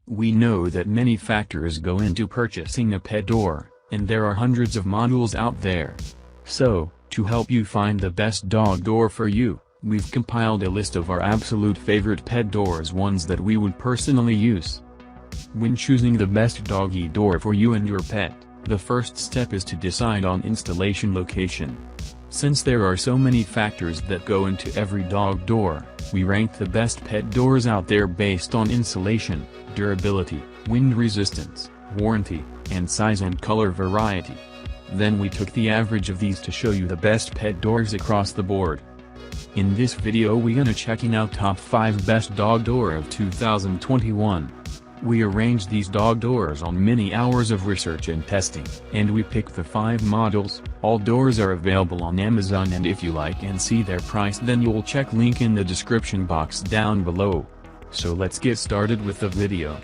We know that many factors go into purchasing a pet door, and there are hundreds of models out there. So, to help you find the best dog door for you, we've compiled a list of our absolute favorite pet doors, ones that we would personally use. When choosing the best doggy door for you and your pet, the first step is to decide on installation location. Since there are so many factors that go into every dog door, we ranked the best pet doors out there based on insulation, durability, wind resistance, warranty, and size and color variety. Then we took the average of these to show you the best pet doors across the board. In this video we gonna checking out top 5 best dog door of 2021. We arranged these dog doors on many hours of research and testing, and we picked the 5 models. All doors are available on Amazon, and if you like and see their price, then you'll check link in the description box down below. So let's get started with the video.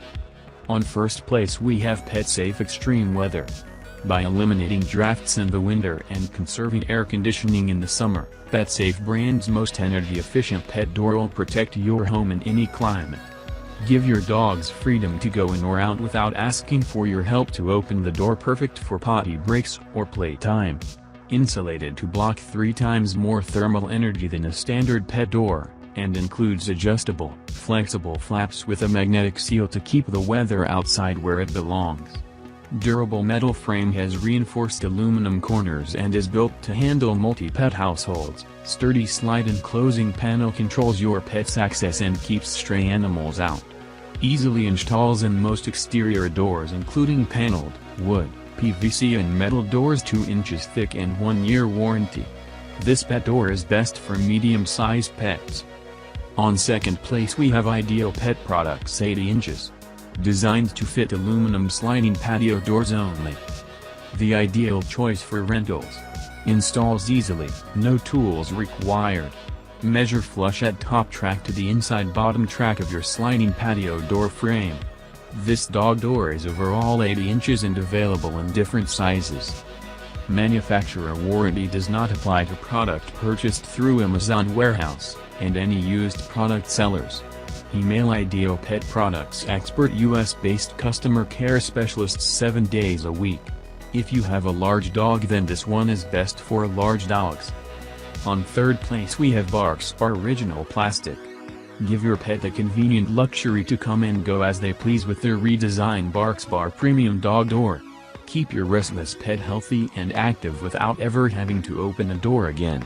On first place we have PetSafe Extreme Weather. By eliminating drafts in the winter and conserving air conditioning in the summer, PetSafe brand's most energy-efficient pet door will protect your home in any climate. Give your dogs freedom to go in or out without asking for your help to open the door, perfect for potty breaks or playtime. Insulated to block 3 times more thermal energy than a standard pet door, and includes adjustable, flexible flaps with a magnetic seal to keep the weather outside where it belongs. Durable metal frame has reinforced aluminum corners and is built to handle multi-pet households. Sturdy slide and closing panel controls your pet's access and keeps stray animals out. Easily installs in most exterior doors, including paneled, wood, PVC and metal doors, 2 inches thick and 1-year warranty. This pet door is best for medium-sized pets. On second place we have Ideal Pet Products 80 inches. Designed to fit aluminum sliding patio doors only. The ideal choice for rentals. Installs easily, no tools required. Measure flush at top track to the inside bottom track of your sliding patio door frame. This dog door is overall 80 inches and available in different sizes. Manufacturer warranty does not apply to product purchased through Amazon warehouse, and any used product sellers. Email Ideal Pet Products expert US-based customer care specialists 7 days a week. If you have a large dog, then this one is best for large dogs. On third place we have Barkspar Original Plastic. Give your pet the convenient luxury to come and go as they please with their redesigned Barkspar Premium Dog Door. Keep your restless pet healthy and active without ever having to open a door again.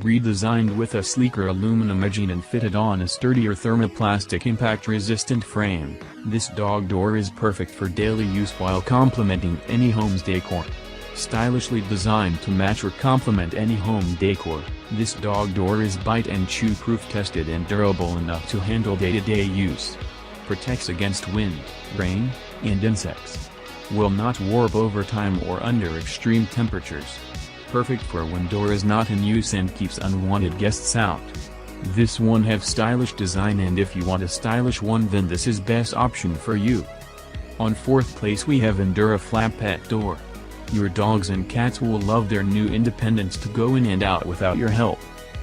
Redesigned with a sleeker aluminum edging and fitted on a sturdier thermoplastic impact-resistant frame, this dog door is perfect for daily use while complementing any home's decor. Stylishly designed to match or complement any home decor, this dog door is bite and chew proof, tested and durable enough to handle day-to-day use. Protects against wind, rain, and insects. Will not warp over time or under extreme temperatures. Perfect for when door is not in use and keeps unwanted guests out. This one have stylish design, and if you want a stylish one, then this is best option for you. On fourth place we have Endura Flap Pet Door. Your dogs and cats will love their new independence to go in and out without your help.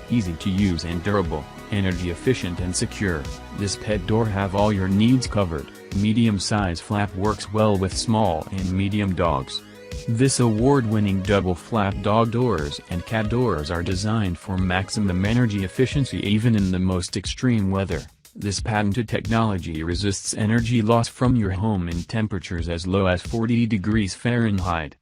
Easy to use and durable, energy efficient and secure, this pet door have all your needs covered. Medium size flap works well with small and medium dogs. This award-winning double flap dog doors and cat doors are designed for maximum energy efficiency even in the most extreme weather. This patented technology resists energy loss from your home in temperatures as low as 40 degrees Fahrenheit.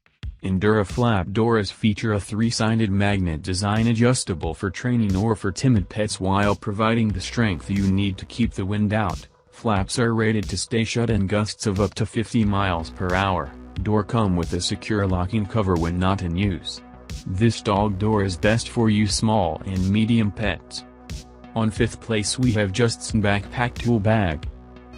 Endura flap doors feature a 3-sided magnet design, adjustable for training or for timid pets while providing the strength you need to keep the wind out. Flaps are rated to stay shut in gusts of up to 50 miles per hour. Door come with a secure locking cover when not in use. This dog door is best for you small and medium pets. On fifth place we have Justsn Backpack Tool Bag.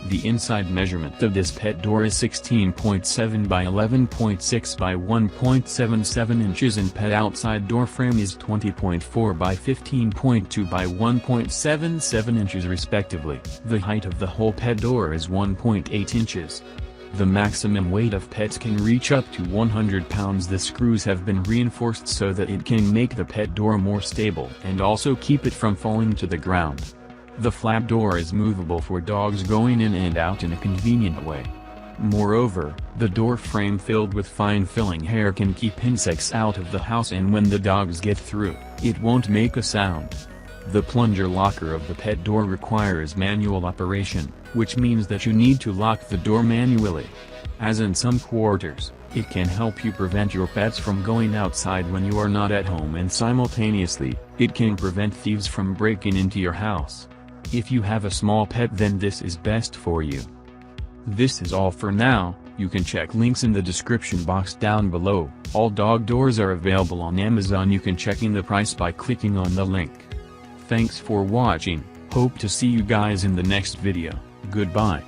The inside measurement of this pet door is 16.7 by 11.6 by 1.77 inches and pet outside door frame is 20.4 by 15.2 by 1.77 inches respectively. The height of the whole pet door is 1.8 inches. The maximum weight of pets can reach up to 100 pounds. The screws have been reinforced so that it can make the pet door more stable and also keep it from falling to the ground. The flap door is movable for dogs going in and out in a convenient way. Moreover, the door frame filled with fine filling hair can keep insects out of the house, and when the dogs get through, it won't make a sound. The plunger locker of the pet door requires manual operation, which means that you need to lock the door manually. As in some quarters, it can help you prevent your pets from going outside when you are not at home, and simultaneously, it can prevent thieves from breaking into your house. If you have a small pet, then this is best for you. This is all for now. You can check links in the description box down below. All dog doors are available on Amazon. You can check in the price by clicking on the link. Thanks for watching. Hope to see you guys in the next video. Goodbye.